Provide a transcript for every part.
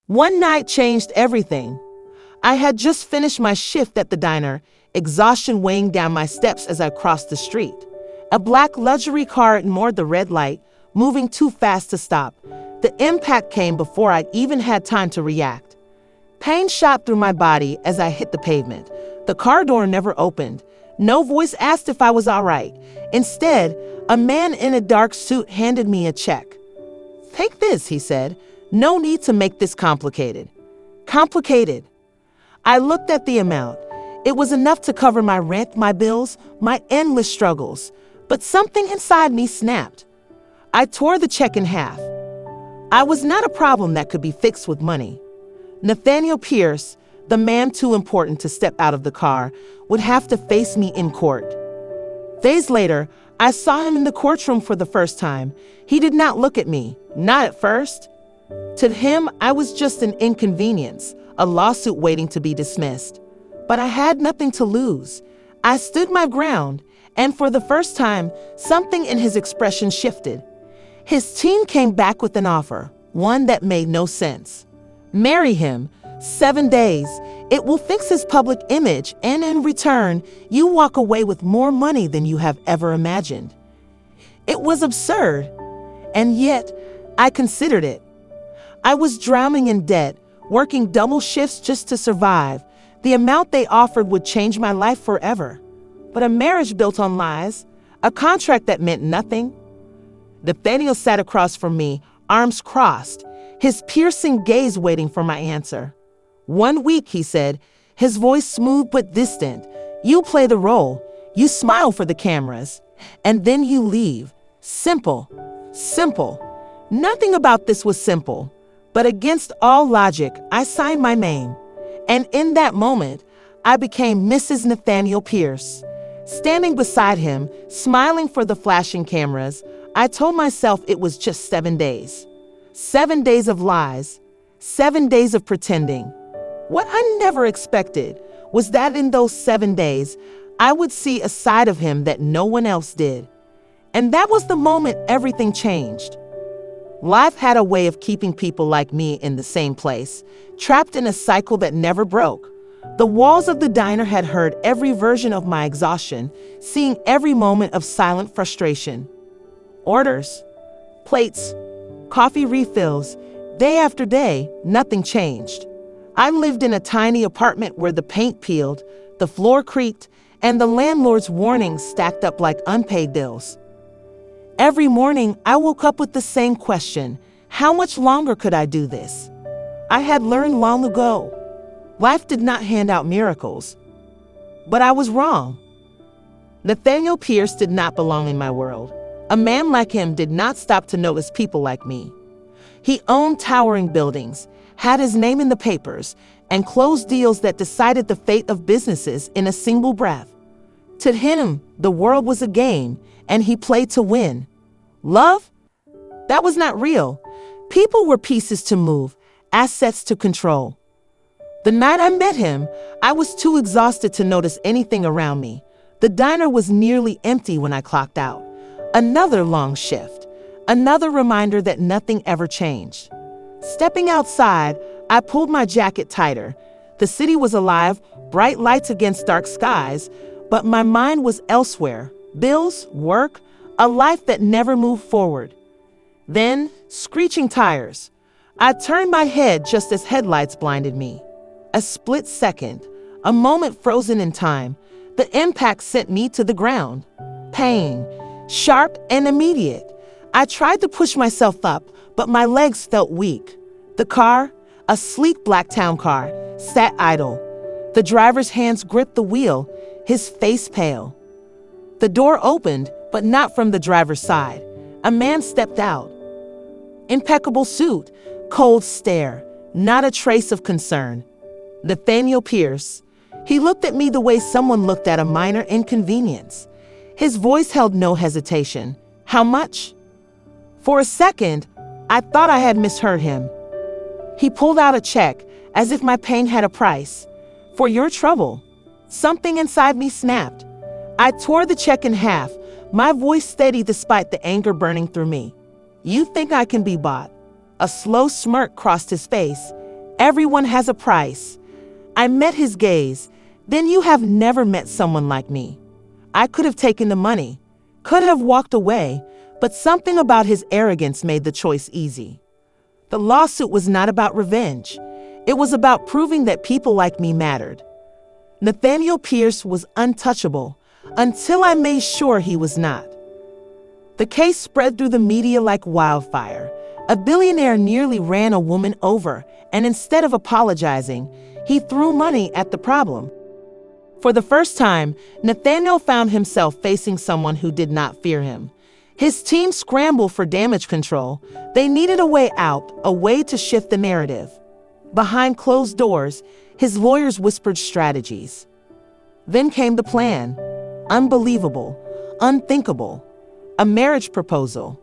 One night changed everything. I had just finished my shift at the diner, exhaustion weighing down my steps as I crossed the street. A black luxury car ignored the red light, moving too fast to stop. The impact came before I even had time to react. Pain shot through my body as I hit the pavement. The car door never opened. No voice asked if I was all right. Instead, a man in a dark suit handed me a check. "Take this," he said. "No need to make this complicated." Complicated. I looked at the amount. It was enough to cover my rent, my bills, my endless struggles. But something inside me snapped. I tore the check in half. I was not a problem that could be fixed with money. Nathaniel Pierce, the man too important to step out of the car, would have to face me in court. Days later, I saw him in the courtroom for the first time. He did not look at me, not at first. To him, I was just an inconvenience, a lawsuit waiting to be dismissed. But I had nothing to lose. I stood my ground, and for the first time, something in his expression shifted. His team came back with an offer, one that made no sense. Marry him, 7 days. It will fix his public image, and in return, you walk away with more money than you have ever imagined. It was absurd, and yet I considered it. I was drowning in debt, working double shifts just to survive. The amount they offered would change my life forever. But a marriage built on lies, a contract that meant nothing. Nathaniel sat across from me, arms crossed, his piercing gaze waiting for my answer. "1 week," he said, his voice smooth but distant. "You play the role, you smile for the cameras, and then you leave. Simple, simple." Nothing about this was simple, but against all logic, I signed my name. And in that moment, I became Mrs. Nathaniel Pierce. Standing beside him, smiling for the flashing cameras, I told myself it was just 7 days. 7 days of lies, 7 days of pretending. What I never expected was that in those 7 days, I would see a side of him that no one else did. And that was the moment everything changed. Life had a way of keeping people like me in the same place, trapped in a cycle that never broke. The walls of the diner had heard every version of my exhaustion, seeing every moment of silent frustration. Orders, plates, coffee refills, day after day, nothing changed. I lived in a tiny apartment where the paint peeled, the floor creaked, and the landlord's warnings stacked up like unpaid bills. Every morning, I woke up with the same question: how much longer could I do this? I had learned long ago. Life did not hand out miracles. But I was wrong. Nathaniel Pierce did not belong in my world. A man like him did not stop to notice people like me. He owned towering buildings, had his name in the papers, and closed deals that decided the fate of businesses in a single breath. To him, the world was a game, and he played to win. Love? That was not real. People were pieces to move, assets to control. The night I met him, I was too exhausted to notice anything around me. The diner was nearly empty when I clocked out. Another long shift, another reminder that nothing ever changed. Stepping outside, I pulled my jacket tighter. The city was alive, bright lights against dark skies, but my mind was elsewhere. Bills, work, a life that never moved forward. Then, screeching tires. I turned my head just as headlights blinded me. A split second, a moment frozen in time. The impact sent me to the ground. Pain, sharp and immediate. I tried to push myself up, but my legs felt weak. The car, a sleek black town car, sat idle. The driver's hands gripped the wheel, his face pale. The door opened, but not from the driver's side. A man stepped out. Impeccable suit, cold stare, not a trace of concern. Nathaniel Pierce. He looked at me the way someone looked at a minor inconvenience. His voice held no hesitation. "How much?" For a second, I thought I had misheard him. He pulled out a check, as if my pain had a price. "For your trouble." Something inside me snapped. I tore the check in half, my voice steady despite the anger burning through me. "You think I can be bought?" A slow smirk crossed his face. Everyone has a price. I met his gaze. Then you have never met someone like me. I could have taken the money, could have walked away, but something about his arrogance made the choice easy. The lawsuit was not about revenge. It was about proving that people like me mattered. Nathaniel Pierce was untouchable until I made sure he was not. The case spread through the media like wildfire. A billionaire nearly ran a woman over, and instead of apologizing, he threw money at the problem. For the first time, Nathaniel found himself facing someone who did not fear him. His team scrambled for damage control. They needed a way out, a way to shift the narrative. Behind closed doors, his lawyers whispered strategies. Then came the plan. Unbelievable, unthinkable. A marriage proposal.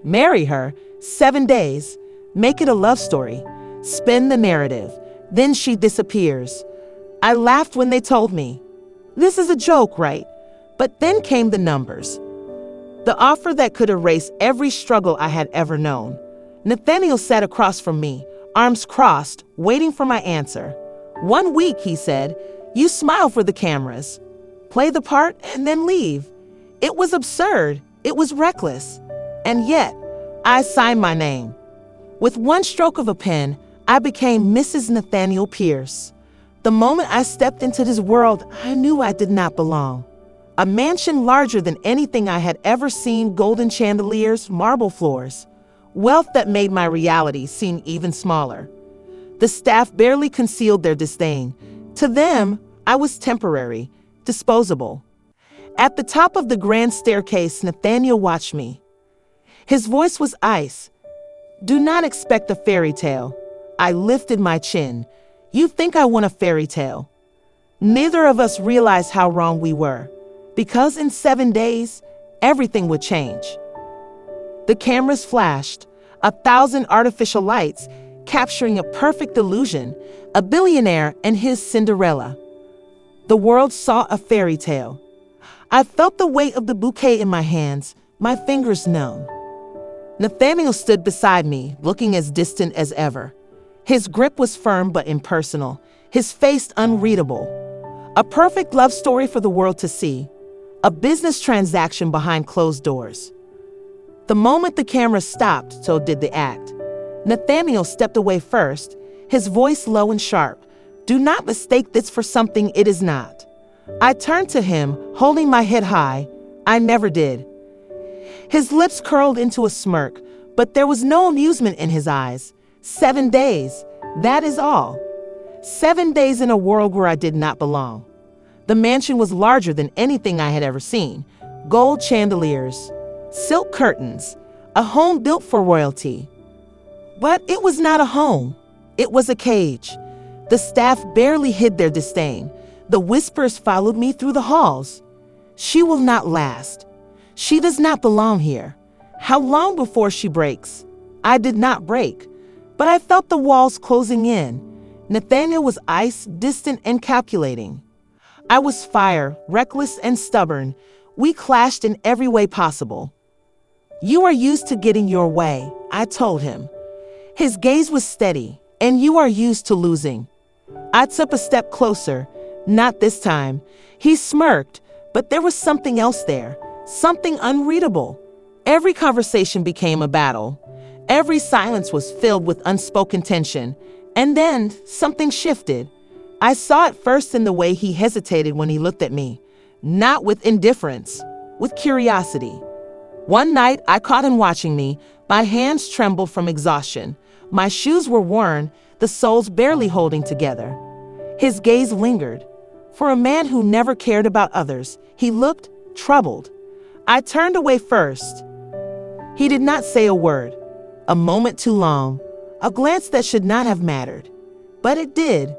Marry her, 7 days, make it a love story, spin the narrative, then she disappears. I laughed when they told me, this is a joke, right? But then came the numbers. The offer that could erase every struggle I had ever known. Nathaniel sat across from me, arms crossed, waiting for my answer. 1 week, he said, you smile for the cameras, play the part, and then leave. It was absurd. It was reckless. And yet, I signed my name. With one stroke of a pen, I became Mrs. Nathaniel Pierce. The moment I stepped into this world, I knew I did not belong. A mansion larger than anything I had ever seen, golden chandeliers, marble floors. Wealth that made my reality seem even smaller. The staff barely concealed their disdain. To them, I was temporary, disposable. At the top of the grand staircase, Nathaniel watched me. His voice was ice. Do not expect a fairy tale. I lifted my chin. You think I want a fairy tale? Neither of us realized how wrong we were, because in 7 days, everything would change. The cameras flashed, 1,000 artificial lights, capturing a perfect illusion, a billionaire and his Cinderella. The world saw a fairy tale. I felt the weight of the bouquet in my hands, my fingers numb. Nathaniel stood beside me, looking as distant as ever. His grip was firm but impersonal, his face unreadable. A perfect love story for the world to see, a business transaction behind closed doors. The moment the camera stopped, so did the act. Nathaniel stepped away first, his voice low and sharp. Do not mistake this for something it is not. I turned to him, holding my head high. I never did. His lips curled into a smirk, but there was no amusement in his eyes. 7 days, that is all. 7 days in a world where I did not belong. The mansion was larger than anything I had ever seen. Gold chandeliers, silk curtains, a home built for royalty. But it was not a home. It was a cage. The staff barely hid their disdain. The whispers followed me through the halls. She will not last. She does not belong here. How long before she breaks? I did not break, but I felt the walls closing in. Nathaniel was ice, distant and calculating. I was fire, reckless and stubborn. We clashed in every way possible. You are used to getting your way, I told him. His gaze was steady, and you are used to losing. I took a step closer. Not this time. He smirked, but there was something else there, something unreadable. Every conversation became a battle. Every silence was filled with unspoken tension. And then something shifted. I saw it first in the way he hesitated when he looked at me, not with indifference, with curiosity. One night, I caught him watching me. My hands trembled from exhaustion. My shoes were worn, the soles barely holding together. His gaze lingered. For a man who never cared about others, he looked troubled. I turned away first. He did not say a word. A moment too long. A glance that should not have mattered. But it did.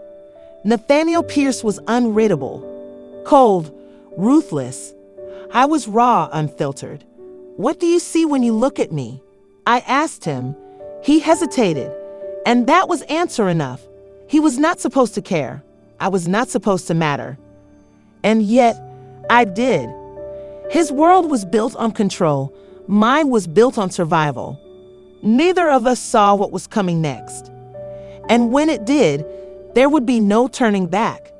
Nathaniel Pierce was unreadable. Cold. Ruthless. I was raw, unfiltered. What do you see when you look at me? I asked him. He hesitated. And that was answer enough. He was not supposed to care. I was not supposed to matter. And yet, I did. His world was built on control. Mine was built on survival. Neither of us saw what was coming next. And when it did, there would be no turning back.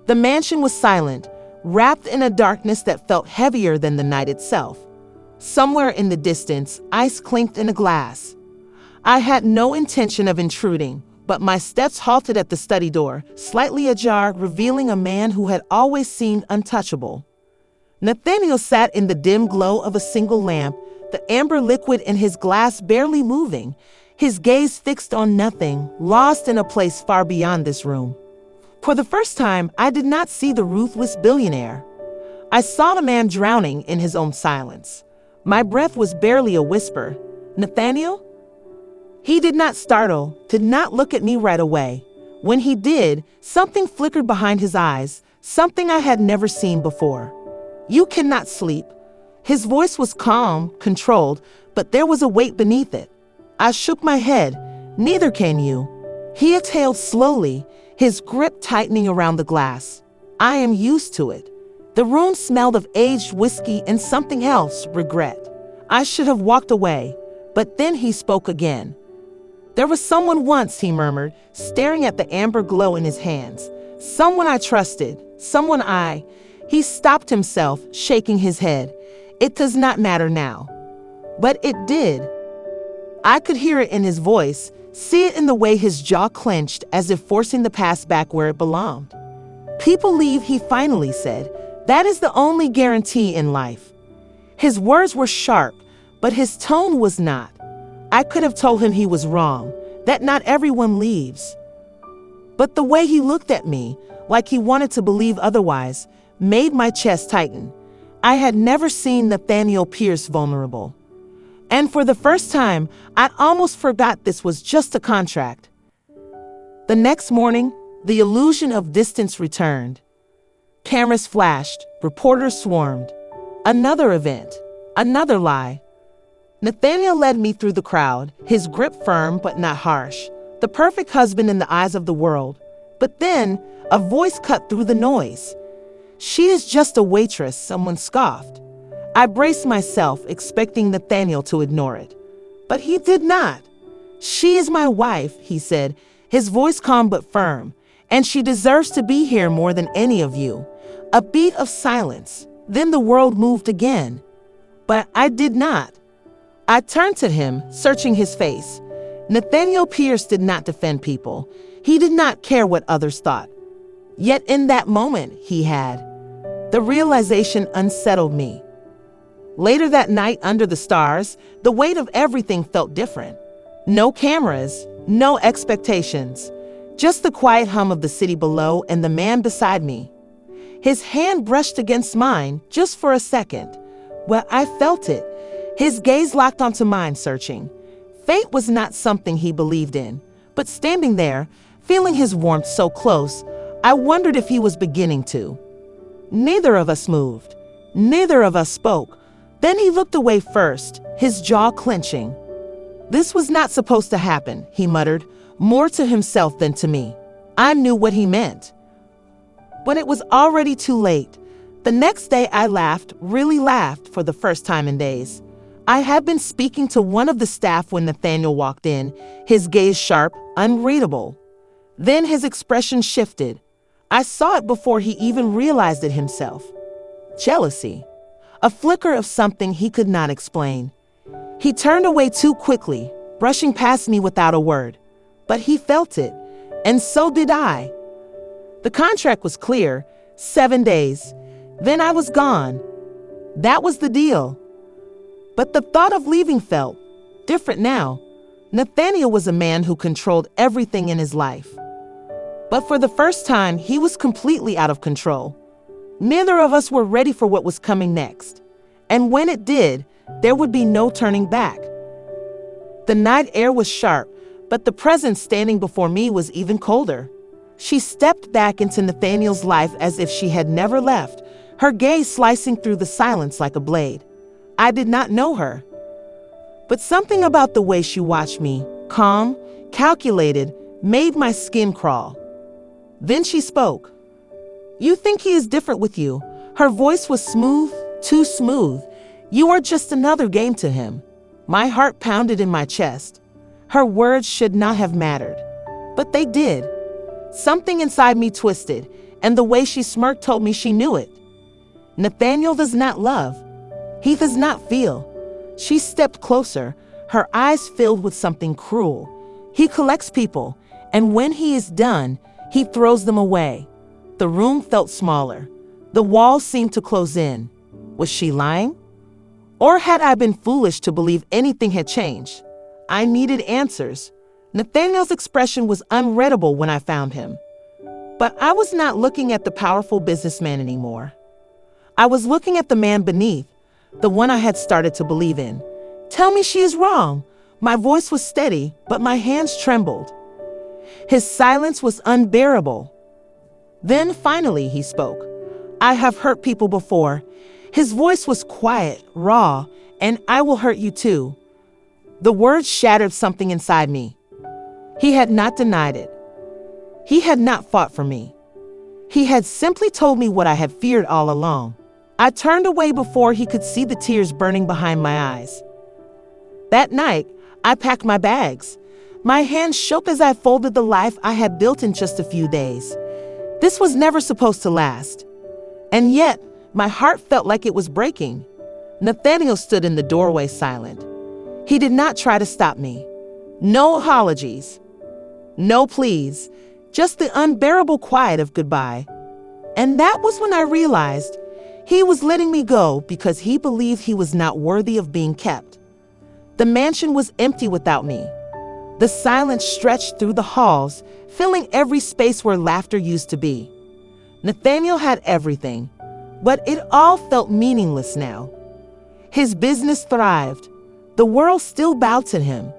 The mansion was silent, wrapped in a darkness that felt heavier than the night itself. Somewhere in the distance, ice clinked in a glass. I had no intention of intruding, but my steps halted at the study door, slightly ajar, revealing a man who had always seemed untouchable. Nathaniel sat in the dim glow of a single lamp, the amber liquid in his glass barely moving, his gaze fixed on nothing, lost in a place far beyond this room. For the first time, I did not see the ruthless billionaire. I saw the man drowning in his own silence. My breath was barely a whisper. "Nathaniel?" He did not startle, did not look at me right away. When he did, something flickered behind his eyes, something I had never seen before. "You cannot sleep." His voice was calm, controlled, but there was a weight beneath it. I shook my head. "Neither can you." He exhaled slowly, his grip tightening around the glass. "I am used to it." The room smelled of aged whiskey and something else, regret. I should have walked away, but then he spoke again. "There was someone once," he murmured, staring at the amber glow in his hands. "Someone I trusted, someone I—" He stopped himself, shaking his head. "It does not matter now." But it did. I could hear it in his voice, see it in the way his jaw clenched as if forcing the past back where it belonged. "People leave," he finally said. "That is the only guarantee in life." His words were sharp, but his tone was not. I could have told him he was wrong, that not everyone leaves. But the way he looked at me, like he wanted to believe otherwise, made my chest tighten. I had never seen Nathaniel Pierce vulnerable. And for the first time, I almost forgot this was just a contract. The next morning, the illusion of distance returned. Cameras flashed, reporters swarmed. Another event, another lie. Nathaniel led me through the crowd, his grip firm but not harsh, the perfect husband in the eyes of the world. But then, a voice cut through the noise. "She is just a waitress," someone scoffed. I braced myself, expecting Nathaniel to ignore it. But he did not. "She is my wife," he said, his voice calm but firm, "and she deserves to be here more than any of you." A beat of silence. Then the world moved again. But I did not. I turned to him, searching his face. Nathaniel Pierce did not defend people. He did not care what others thought. Yet in that moment, he had. The realization unsettled me. Later that night, under the stars, the weight of everything felt different. No cameras, no expectations, just the quiet hum of the city below and the man beside me. His hand brushed against mine, just for a second. Well, I felt it. His gaze locked onto mine, searching. Fate was not something he believed in, but standing there, feeling his warmth so close, I wondered if he was beginning to. Neither of us moved. Neither of us spoke. Then he looked away first, his jaw clenching. "This was not supposed to happen," he muttered, more to himself than to me. I knew what he meant. But it was already too late. The next day I laughed, really laughed, for the first time in days. I had been speaking to one of the staff when Nathaniel walked in, his gaze sharp, unreadable. Then his expression shifted. I saw it before he even realized it himself. Jealousy. A flicker of something he could not explain. He turned away too quickly, brushing past me without a word. But he felt it, and so did I. The contract was clear, 7 days. Then I was gone. That was the deal. But the thought of leaving felt different now. Nathaniel was a man who controlled everything in his life. But for the first time, he was completely out of control. Neither of us were ready for what was coming next. And when it did, there would be no turning back. The night air was sharp, but the presence standing before me was even colder. She stepped back into Nathaniel's life as if she had never left, her gaze slicing through the silence like a blade. I did not know her. But something about the way she watched me, calm, calculated, made my skin crawl. Then she spoke. "You think he is different with you." Her voice was smooth, too smooth. "You are just another game to him." My heart pounded in my chest. Her words should not have mattered. But they did. Something inside me twisted, and the way she smirked told me she knew it. Nathaniel does not love. He does not feel. She stepped closer, her eyes filled with something cruel. He collects people, and when he is done, he throws them away. The room felt smaller. The walls seemed to close in. Was she lying? Or had I been foolish to believe anything had changed? I needed answers. Nathaniel's expression was unreadable when I found him. But I was not looking at the powerful businessman anymore. I was looking at the man beneath, the one I had started to believe in. Tell me she is wrong. My voice was steady, but my hands trembled. His silence was unbearable. Then finally he spoke. I have hurt people before. His voice was quiet, raw, and I will hurt you too. The words shattered something inside me. He had not denied it. He had not fought for me. He had simply told me what I had feared all along. I turned away before he could see the tears burning behind my eyes. That night, I packed my bags. My hands shook as I folded the life I had built in just a few days. This was never supposed to last. And yet, my heart felt like it was breaking. Nathaniel stood in the doorway silent. He did not try to stop me. No apologies. No pleas. Just the unbearable quiet of goodbye. And that was when I realized he was letting me go because he believed he was not worthy of being kept. The mansion was empty without me. The silence stretched through the halls, filling every space where laughter used to be. Nathaniel had everything, but it all felt meaningless now. His business thrived. The world still bowed to him.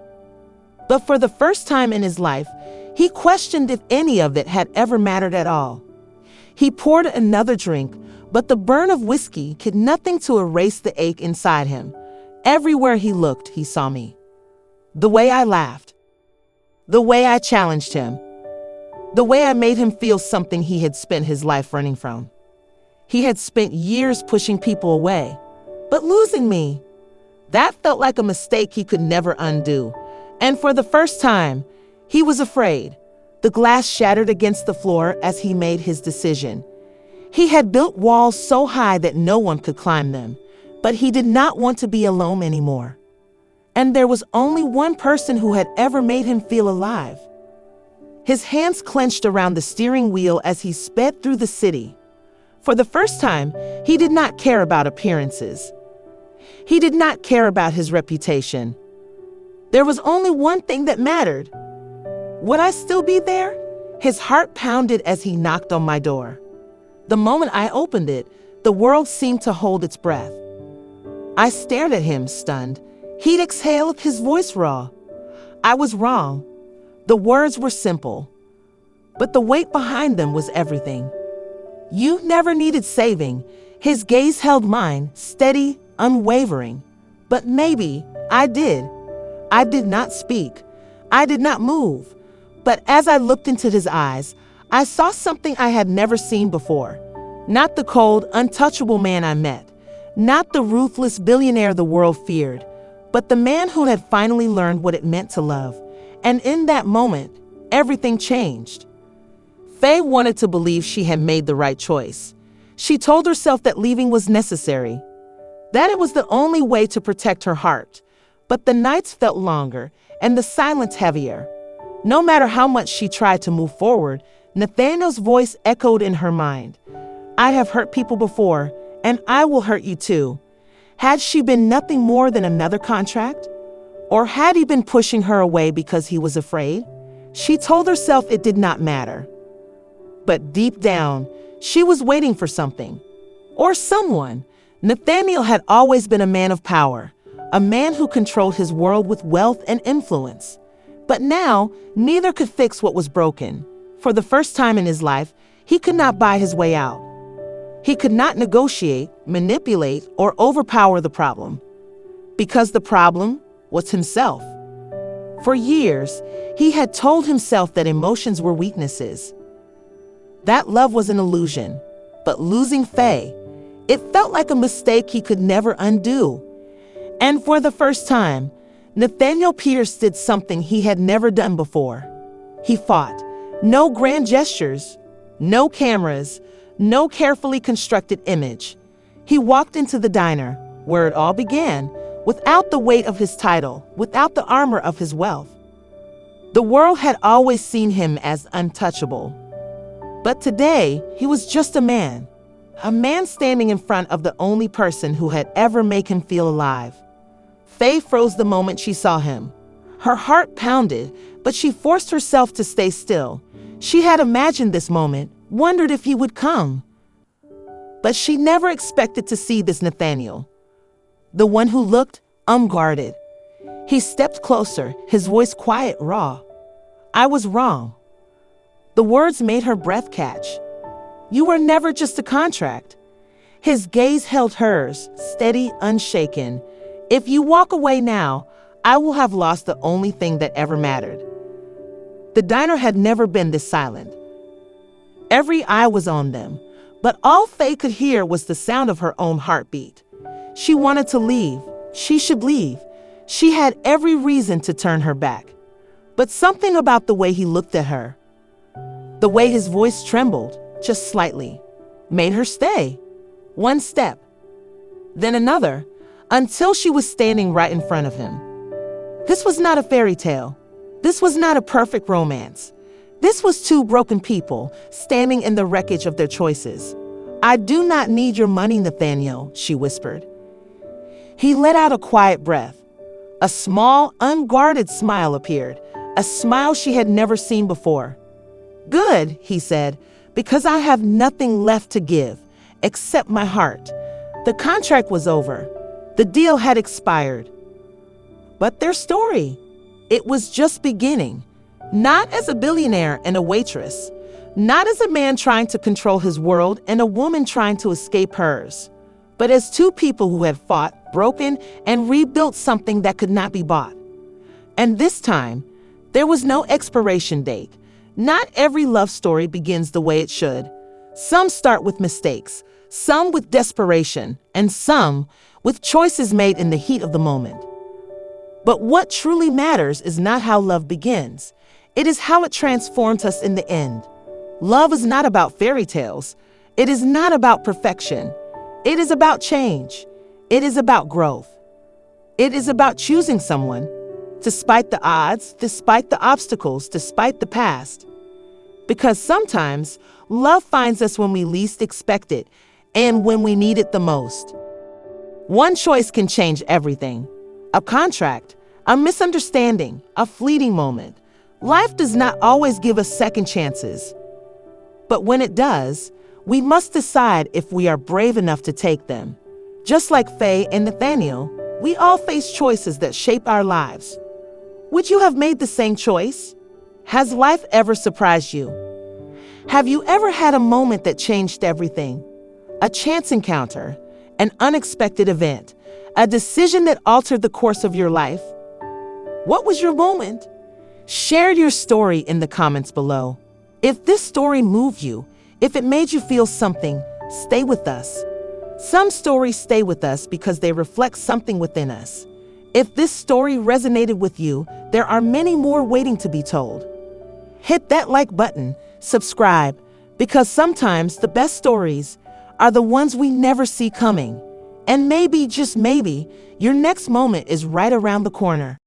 But for the first time in his life, he questioned if any of it had ever mattered at all. He poured another drink, but the burn of whiskey did nothing to erase the ache inside him. Everywhere he looked, he saw me. The way I laughed. The way I challenged him. The way I made him feel something he had spent his life running from. He had spent years pushing people away, but losing me, that felt like a mistake he could never undo. And for the first time, he was afraid. The glass shattered against the floor as he made his decision. He had built walls so high that no one could climb them, but he did not want to be alone anymore. And there was only one person who had ever made him feel alive. His hands clenched around the steering wheel as he sped through the city. For the first time, he did not care about appearances. He did not care about his reputation. There was only one thing that mattered. Would I still be there? His heart pounded as he knocked on my door. The moment I opened it, the world seemed to hold its breath. I stared at him, stunned. He'd exhaled, his voice raw. I was wrong. The words were simple, but the weight behind them was everything. You never needed saving. His gaze held mine, steady, unwavering. But maybe I did. I did not speak. I did not move. But as I looked into his eyes, I saw something I had never seen before. Not the cold, untouchable man I met. Not the ruthless billionaire the world feared. But the man who had finally learned what it meant to love. And in that moment, everything changed. Faye wanted to believe she had made the right choice. She told herself that leaving was necessary, that it was the only way to protect her heart. But the nights felt longer and the silence heavier. No matter how much she tried to move forward, Nathaniel's voice echoed in her mind. I have hurt people before, and I will hurt you too. Had she been nothing more than another contract? Or had he been pushing her away because he was afraid? She told herself it did not matter. But deep down, she was waiting for something. Or someone. Nathaniel had always been a man of power, a man who controlled his world with wealth and influence. But now, neither could fix what was broken. For the first time in his life, he could not buy his way out. He could not negotiate, manipulate, or overpower the problem. Because the problem was himself. For years, he had told himself that emotions were weaknesses. That love was an illusion. But losing Faye, it felt like a mistake he could never undo. And for the first time, Nathaniel Pierce did something he had never done before. He fought. No grand gestures, no cameras, no carefully constructed image. He walked into the diner, where it all began, without the weight of his title, without the armor of his wealth. The world had always seen him as untouchable. But today, he was just a man standing in front of the only person who had ever made him feel alive. Faye froze the moment she saw him. Her heart pounded, but she forced herself to stay still. She had imagined this moment, wondered if he would come. But she never expected to see this Nathaniel, the one who looked unguarded. He stepped closer, his voice quiet, raw. "I was wrong." The words made her breath catch. "You were never just a contract." His gaze held hers, steady, unshaken. "If you walk away now, I will have lost the only thing that ever mattered." The diner had never been this silent. Every eye was on them, but all Faye could hear was the sound of her own heartbeat. She wanted to leave. She should leave. She had every reason to turn her back. But something about the way he looked at her, the way his voice trembled, just slightly, made her stay. One step, then another, until she was standing right in front of him. This was not a fairy tale. This was not a perfect romance. This was two broken people standing in the wreckage of their choices. "I do not need your money, Nathaniel," she whispered. He let out a quiet breath. A small, unguarded smile appeared, a smile she had never seen before. "Good," he said, "because I have nothing left to give, except my heart." The contract was over. The deal had expired. But their story, it was just beginning. Not as a billionaire and a waitress. Not as a man trying to control his world and a woman trying to escape hers. But as two people who had fought, broken, and rebuilt something that could not be bought. And this time, there was no expiration date. Not every love story begins the way it should. Some start with mistakes, some with desperation, and some with choices made in the heat of the moment. But what truly matters is not how love begins. It is how it transforms us in the end. Love is not about fairy tales. It is not about perfection. It is about change. It is about growth. It is about choosing someone, despite the odds, despite the obstacles, despite the past. Because sometimes love finds us when we least expect it and when we need it the most. One choice can change everything. A contract, a misunderstanding, a fleeting moment. Life does not always give us second chances. But when it does, we must decide if we are brave enough to take them. Just like Faye and Nathaniel, we all face choices that shape our lives. Would you have made the same choice? Has life ever surprised you? Have you ever had a moment that changed everything? A chance encounter, an unexpected event, a decision that altered the course of your life? What was your moment? Share your story in the comments below. If this story moved you, if it made you feel something, stay with us. Some stories stay with us because they reflect something within us. If this story resonated with you, there are many more waiting to be told. Hit that like button, subscribe, because sometimes the best stories are the ones we never see coming. And maybe, just maybe, your next moment is right around the corner.